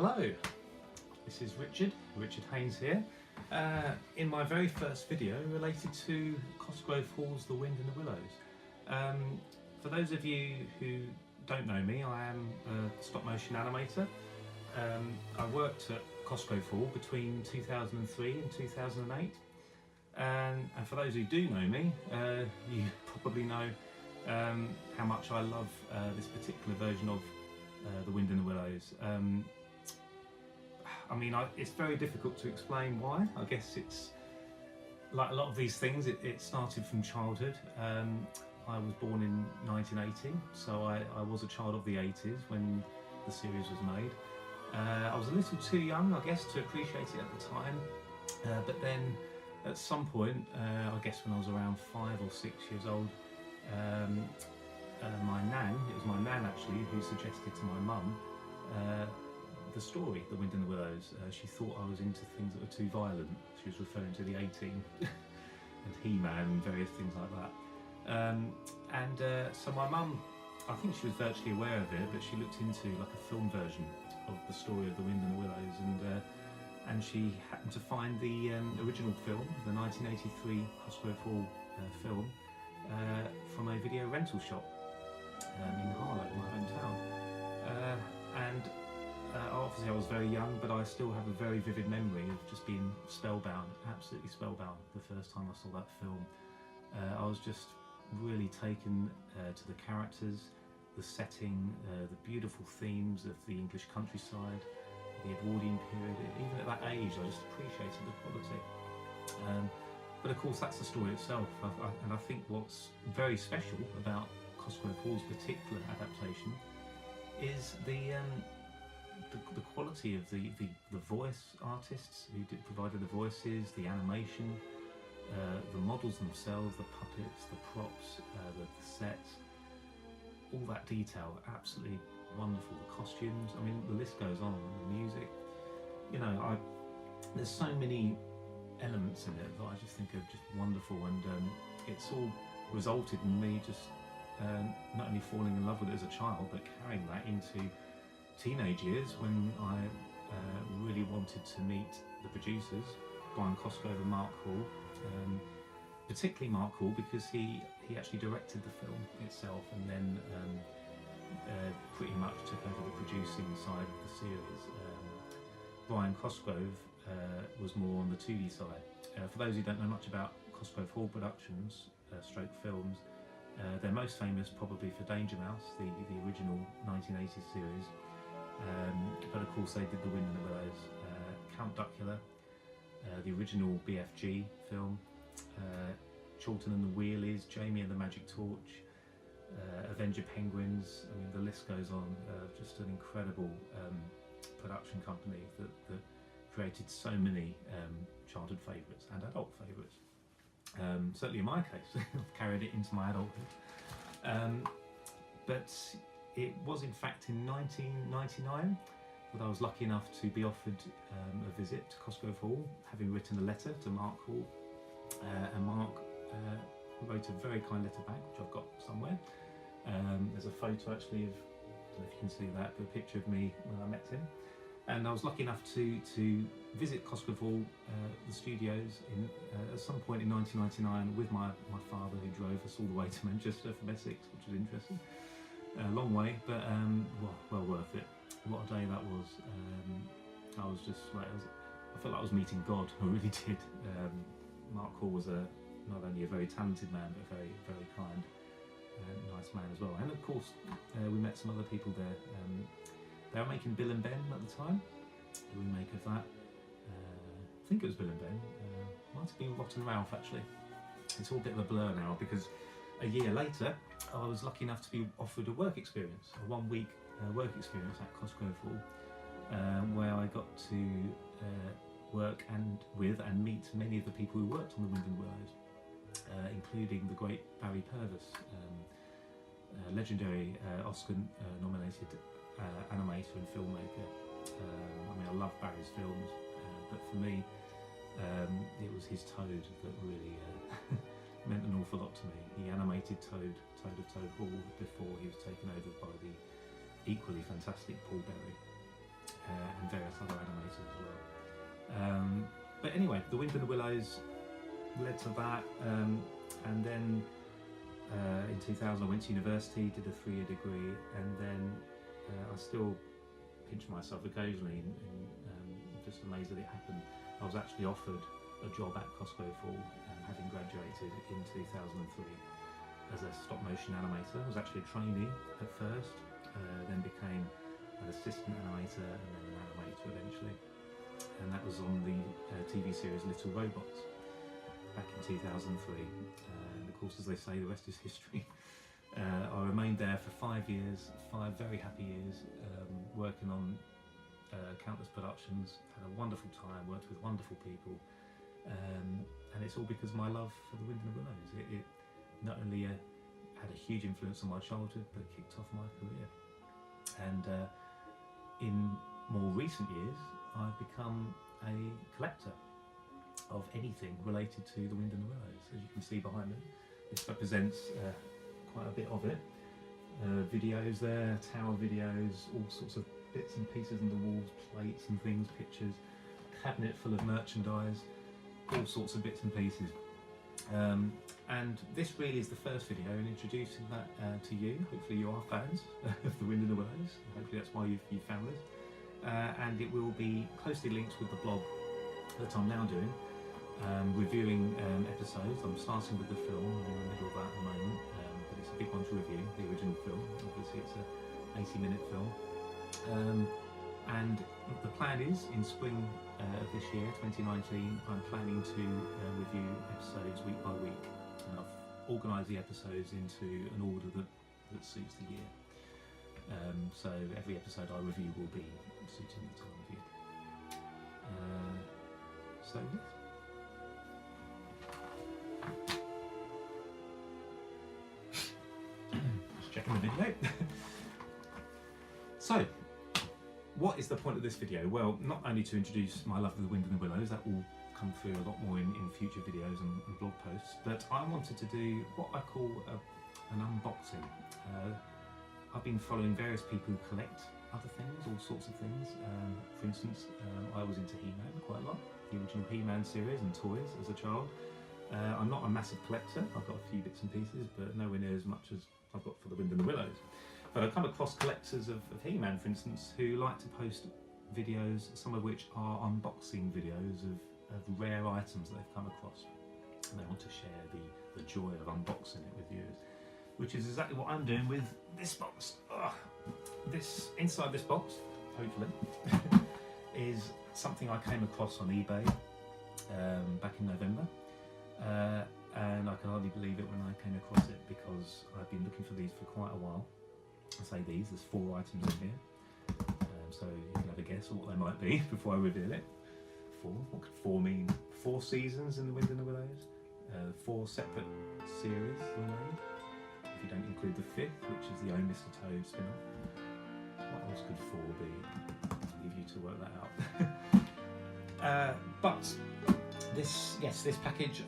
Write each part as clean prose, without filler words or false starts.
Hello, this is Richard Haynes here, in my very first video related to Cosgrove Hall's The Wind and the Willows. For those of you who don't know me, I am a stop motion animator. I worked at Cosgrove Hall between 2003 and 2008, and for those who do know me, you probably know how much I love this particular version of The Wind and the Willows. I mean, it's very difficult to explain why. I guess it's like a lot of these things, it started from childhood. I was born in 1980, so I was a child of the 80s when the series was made. I was a little too young, I guess, to appreciate it at the time, but then at some point, I guess when I was around 5 or 6 years old, my nan, it was my nan actually, who suggested to my mum the story, The Wind and the Willows. She thought I was into things that were too violent. She was referring to the A-Team and He-Man and various things like that. So my mum, I think she was virtually aware of it, but she looked into like a film version of the story of The Wind and the Willows, and she happened to find the original film, the 1983 Cosgrove Hall film, from a video rental shop in Harlow, my hometown. Obviously I was very young, but I still have a very vivid memory of just being spellbound, absolutely spellbound, the first time I saw that film. I was just really taken to the characters, the setting, the beautiful themes of the English countryside, the Edwardian period. Even at that age I just appreciated the quality. But of course that's the story itself, and I think what's very special about Cosgrove Hall's particular adaptation is the quality of the voice artists who provided the voices, the animation, the models themselves, the puppets, the props, the sets, all that detail, absolutely wonderful. The costumes, I mean, the list goes on. The music, you know, there's so many elements in it that I just think are just wonderful, and it's all resulted in me just not only falling in love with it as a child, but carrying that into teenage years when I really wanted to meet the producers, Brian Cosgrove and Mark Hall, particularly Mark Hall because he actually directed the film itself, and then pretty much took over the producing side of the series. Brian Cosgrove was more on the 2D side. For those who don't know much about Cosgrove Hall Productions, stroke films, they're most famous probably for Danger Mouse, the original 1980s series. But of course they did The Wind and the Willows, Count Duckula, the original BFG film, Chorlton and the Wheelies, Jamie and the Magic Torch, Avenger Penguins. I mean, the list goes on. Just an incredible production company that created so many childhood favourites and adult favourites. Certainly in my case, I've carried it into my adulthood. But it was in fact in 1999 that I was lucky enough to be offered a visit to Cosgrove Hall, having written a letter to Mark Hall, and Mark wrote a very kind letter back, which I've got somewhere. There's a photo actually of, I don't know if you can see that, but a picture of me when I met him. And I was lucky enough to visit Cosgrove Hall, the studios, at some point in 1999 with my father, who drove us all the way to Manchester from Essex, which was interesting. A long way, but well worth it. What a day that was. I was just like, I felt like I was meeting God. I really did. Mark Hall was not only a very talented man, but a very, very kind, nice man as well. And of course, we met some other people there. They were making Bill and Ben at the time, the remake of that. I think it was Bill and Ben. Might have been Rotten Ralph actually. It's all a bit of a blur now because a year later I was lucky enough to be offered a work experience, a 1-week work experience at Cosgrove Hall, where I got to work with and meet many of the people who worked on The Wind and the Willows, including the great Barry Purvis, legendary Oscar-nominated animator and filmmaker. I mean, I love Barry's films, but for me, it was his Toad that really meant an awful lot to me. He animated Toad of Toad Hall before he was taken over by the equally fantastic Paul Berry. and various other animators as well. But anyway, The Wind and the Willows led to that, and then in 2000 I went to university, did a 3-year degree, and then I still pinch myself occasionally and just amazed that it happened. I was actually offered a job at Cosgrove Hall, having graduated in 2003 as a stop motion animator. I was actually a trainee at first, then became an assistant animator and then an animator eventually. And that was on the TV series Little Robots back in 2003. And of course, as they say, the rest is history. I remained there for 5 years, 5 very happy years, working on countless productions, had a wonderful time, worked with wonderful people, and it's all because of my love for The Wind and the Willows. It not only had a huge influence on my childhood, but kicked off my career. And in more recent years, I've become a collector of anything related to The Wind and the Willows. As you can see behind me, this represents quite a bit of it. Videos there, tower videos, all sorts of bits and pieces on the walls, plates and things, pictures, a cabinet full of merchandise, all sorts of bits and pieces. And this really is the first video in introducing that to you. Hopefully you are fans of The Wind and the Willows. Hopefully that's why you've found this. And it will be closely linked with the blog that I'm now doing, reviewing episodes. I'm starting with the film, I'm in the middle of that at the moment, but it's a big one to review, the original film. Obviously it's an 80-minute film. And the plan is, in spring of this year, 2019, I'm planning to review episodes week by week. And I've organised the episodes into an order that suits the year. So every episode I review will be suiting the time of year. So yes. Just checking the video. So, what is the point of this video? Well, not only to introduce my love of The Wind and the Willows, that will come through a lot more in future videos and blog posts, but I wanted to do what I call an unboxing. I've been following various people who collect other things, all sorts of things. For instance, I was into He-Man quite a lot, the original He-Man series and toys as a child. I'm not a massive collector, I've got a few bits and pieces, but nowhere near as much as I've got for The Wind and the Willows. But I've come across collectors of He-Man, for instance, who like to post videos, some of which are unboxing videos of rare items that they've come across. And they want to share the joy of unboxing it with viewers, which is exactly what I'm doing with this box. Inside this box, hopefully, is something I came across on eBay back in November. And I can hardly believe it when I came across it, because I've been looking for these for quite a while. I say these, there's 4 items in here, so you can have a guess of what they might be before I reveal it. 4, what could 4 mean? 4 seasons in The Wind and the Willows, 4 separate series were made, if you don't include the 5th, which is the Own Mr. Toad spin-off. What else could 4 be? I'll leave you to work that out. But this package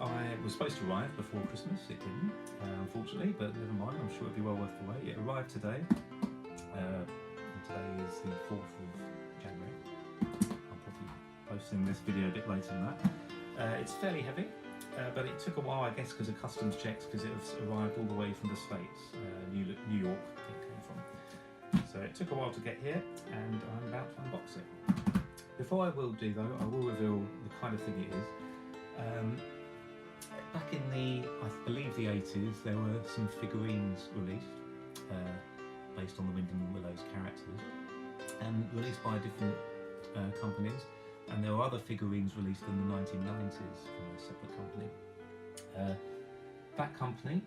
was supposed to arrive before Christmas. It didn't, unfortunately, but never mind, I'm sure it'll be well worth the wait. It arrived today, and today is the 4th of January. I'm probably posting this video a bit later than that. It's fairly heavy, but it took a while, I guess, because of customs checks, because it was arrived all the way from the States, New York it came from. So it took a while to get here, and I'm about to unbox it. Before I will do though, I will reveal the kind of thing it is. Back in I believe the 80s, there were some figurines released based on the Wind and the Willows characters, and released by different companies. And there were other figurines released in the 1990s from a separate company. That company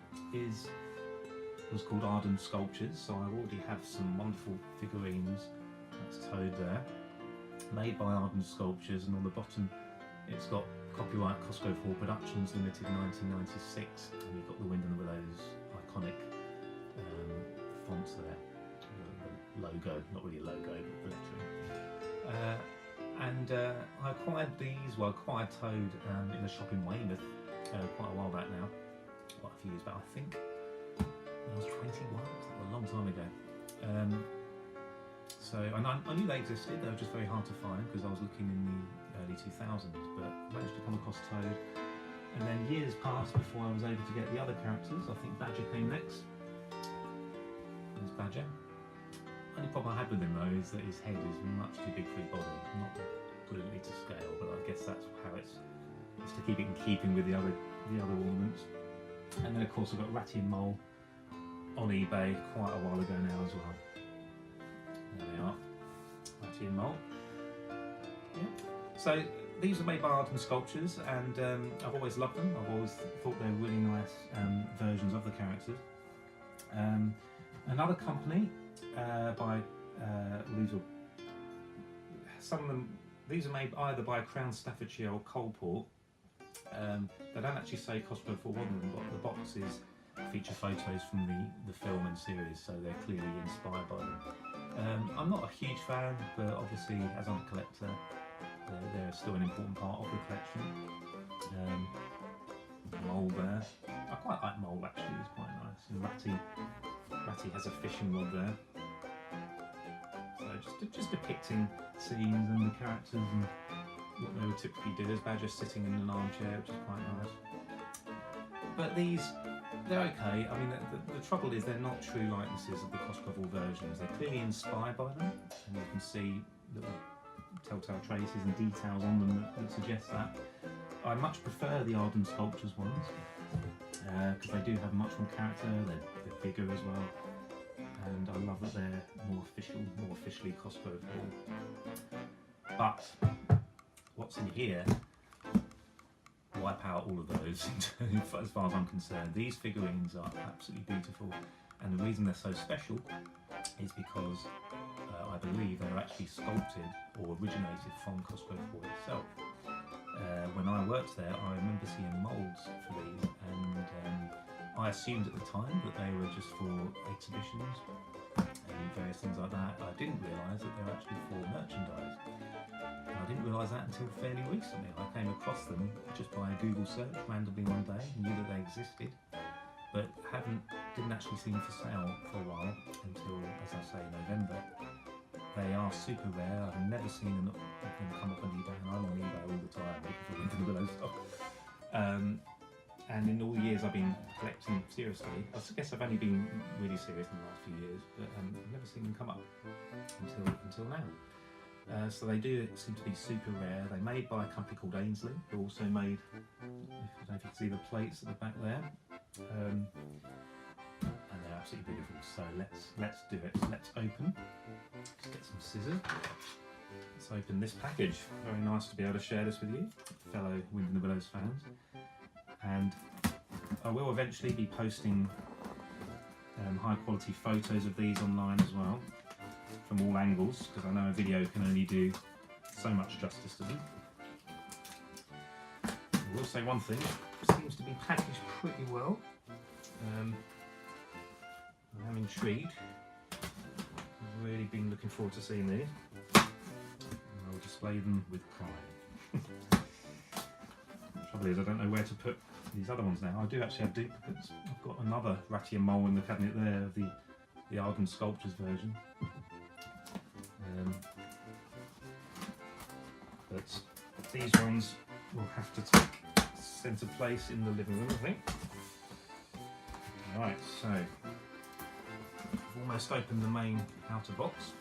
was called Arden Sculptures, so I already have some wonderful figurines. That's Toad there, made by Arden Sculptures, and on the bottom it's got copyright Cosgrove Hall Productions Limited 1996, and you've got the Wind and the Willows iconic fonts there, the logo, not really a logo, but the lettering. And I acquired Toad in a shop in Weymouth quite a while back now, quite a few years back, I think when I was 21, that was a long time ago. So I knew they existed, they were just very hard to find because I was looking in the early 2000s, but managed to come across Toad. And then years passed before I was able to get the other characters. I think Badger came next. There's Badger. Only problem I had with him though is that his head is much too big for his body. Not brilliantly to scale, but I guess that's how it's to keep it in keeping with the other ornaments. And then of course I've got Ratty and Mole on eBay quite a while ago now as well. There they are, Ratty and Mole. Yeah. So these are made by Art and Sculptures, and I've always loved them. I've always thought they're really nice versions of the characters. Another company by some of them. These are made either by Crown Staffordshire or Coalport. They don't actually say Cosgrove Hall on them, but the boxes feature photos from the film and series, so they're clearly inspired by them. I'm not a huge fan, but obviously as I'm a collector, they're still an important part of the collection. Mole there. I quite like Mole actually, it's quite nice. And Ratty has a fishing rod there. So just depicting scenes and the characters and what they would typically do. There's Badger sitting in an armchair, which is quite nice. But these, they're okay. I mean, the trouble is they're not true likenesses of the Cosgrove Hall versions. They're clearly inspired by them, and you can see little telltale traces and details on them that suggest that. I much prefer the Art and Sculptures ones, because they do have much more character, they're bigger as well, and I love that they're more officially Cosgrove Hall. But what's in here, wipe out all of those as far as I'm concerned. These figurines are absolutely beautiful, and the reason they're so special is because I believe they're actually sculpted or originated from Cosgrove Hall itself. When I worked there, I remember seeing moulds for these, and I assumed at the time that they were just for exhibitions and various things like that. I didn't realise that they were actually for merchandise. And I didn't realise that until fairly recently. I came across them just by a Google search randomly one day, knew that they existed, but didn't actually see them for sale for a while until, as I say, November. They are super rare. I've never seen them come up on eBay, and I'm on eBay all the time looking for Wind and Willows stock. And in all the years I've been collecting seriously, I guess I've only been really serious in the last few years, but I've never seen them come up until now. So they do seem to be super rare. They're made by a company called Aynsley, who also made, I don't know if you can see the plates at the back there, and they're absolutely beautiful. So let's do it. Let's open. Let's get some scissors. Let's open this package. Very nice to be able to share this with you, fellow Wind and the Willows fans. And I will eventually be posting high quality photos of these online as well, from all angles, because I know a video can only do so much justice to them. I will say one thing, it seems to be packaged pretty well. I am intrigued. I've really been looking forward to seeing these. And I'll display them with pride. The trouble is I don't know where to put these other ones now. I do actually have duplicates. I've got another Ratty and Mole in the cabinet there of the Art Sculptures version. But these ones will have to take centre place in the living room, I think. Right, so I've almost opened the main outer box.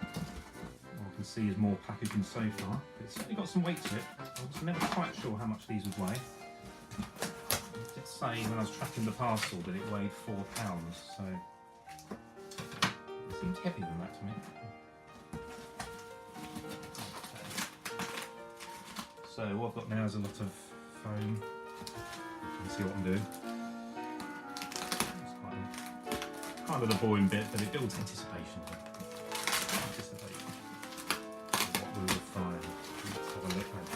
All I can see is more packaging so far. It's certainly got some weight to it. I was never quite sure how much these would weigh. It did say when I was tracking the parcel that it weighed 4 pounds, so it seems heavier than that to me. So what I've got now is a lot of foam. You can see what I'm doing. It's kind of the boring bit, but it builds anticipation. Anticipation of what we will find. Let's have a look at it.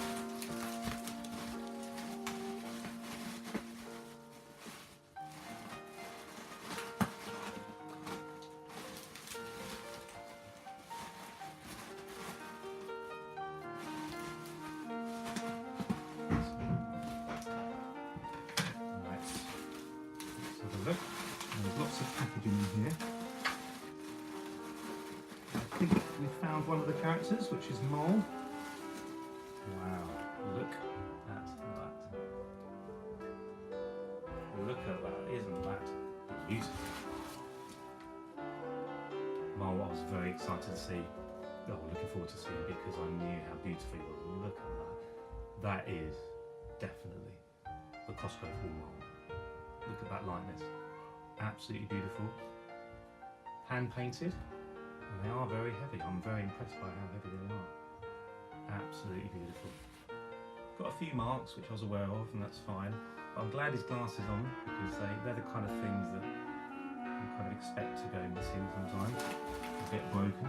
Look, there's lots of packaging in here. think we found one of the characters, which is Mole. Wow, look at that. Look at that, isn't that beautiful? Mole, I was very excited to see, looking forward to seeing, because I knew how beautiful it was. Look at that. That is definitely the Cosgrove Hall Mole. Look at that likeness. Absolutely beautiful. Hand painted, and they are very heavy. I'm very impressed by how heavy they are. Absolutely beautiful. Got a few marks which I was aware of, and that's fine. But I'm glad his glasses on, because they're the kind of things that you kind of expect to go missing sometimes. A bit broken.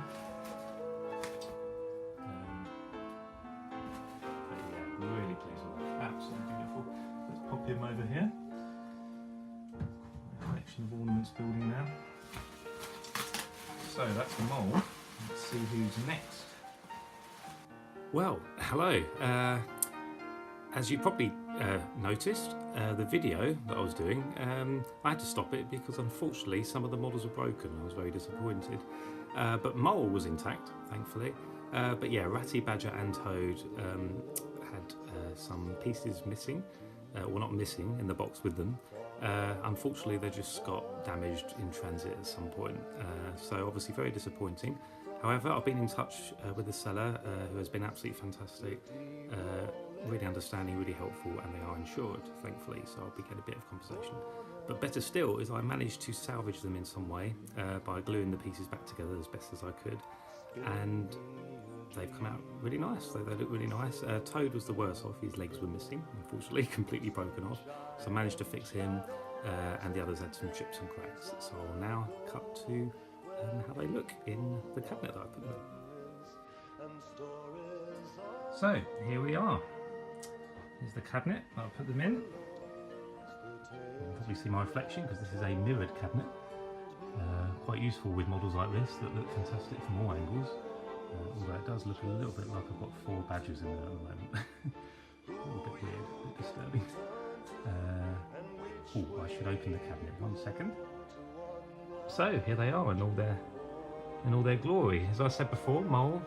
But yeah, really pleased with that. Absolutely beautiful. Let's pop him over here. A collection of ornaments building now. So that's the Mole. Let's see who's next. Well, hello. As you probably noticed, the video that I was doing, I had to stop it because unfortunately some of the models were broken. I was very disappointed. But Mole was intact, thankfully. But yeah, Ratty, Badger and Toad had some pieces missing. Well, not missing, in the box with them. Unfortunately, they just got damaged in transit at some point. So obviously very disappointing. However, I've been in touch with the seller, who has been absolutely fantastic, really understanding, really helpful, and they are insured, thankfully, so I'll be getting a bit of compensation. But better still is I managed to salvage them in some way by gluing the pieces back together as best as I could, and they've come out really nice. They look really nice. Toad was the worst off. His legs were missing, unfortunately, completely broken off, so I managed to fix him, and the others had some chips and cracks. So I'll now cut to how they look in the cabinet that I put them in. So here we are. Here's the cabinet that I put them in. You can probably see my reflection because this is a mirrored cabinet. Quite useful with models like this that look fantastic from all angles. Although it does look a little bit like I've got 4 badgers in there at the moment. A little bit weird, a bit disturbing. Oh, I should open the cabinet. 1 second. So here they are in all their glory. As I said before, Mole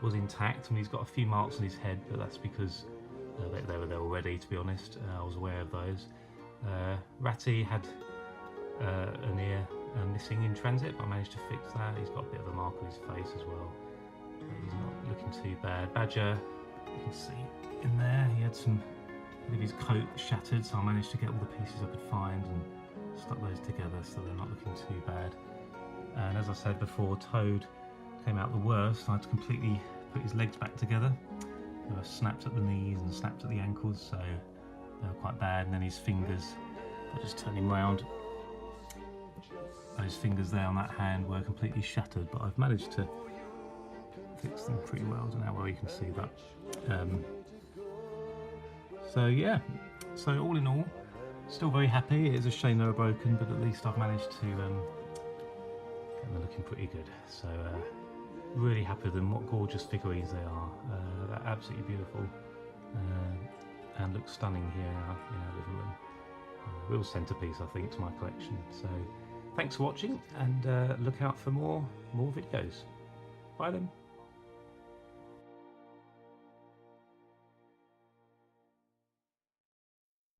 was intact, and he's got a few marks on his head, but that's because they were there already, to be honest. I was aware of those. Ratty had an ear missing in transit, but I managed to fix that. He's got a bit of a mark on his face as well. He's not looking too bad. Badger, you can see in there, he had some of his coat shattered, so I managed to get all the pieces I could find and stuck those together so they're not looking too bad. And as I said before, Toad came out the worst. I had to completely put his legs back together. They were snapped at the knees and snapped at the ankles, so they were quite bad. And then his fingers, if I just turn him round, those fingers there on that hand were completely shattered, but I've managed to fix them pretty well. I don't know how well you can see that. So yeah, so all in all, still very happy. It is a shame they were broken, but at least I've managed to get them looking pretty good. So really happy with them. What gorgeous figurines they are. They're absolutely beautiful and look stunning here in our living room. Real centerpiece, I think, to my collection. So thanks for watching, and look out for more videos. Bye then.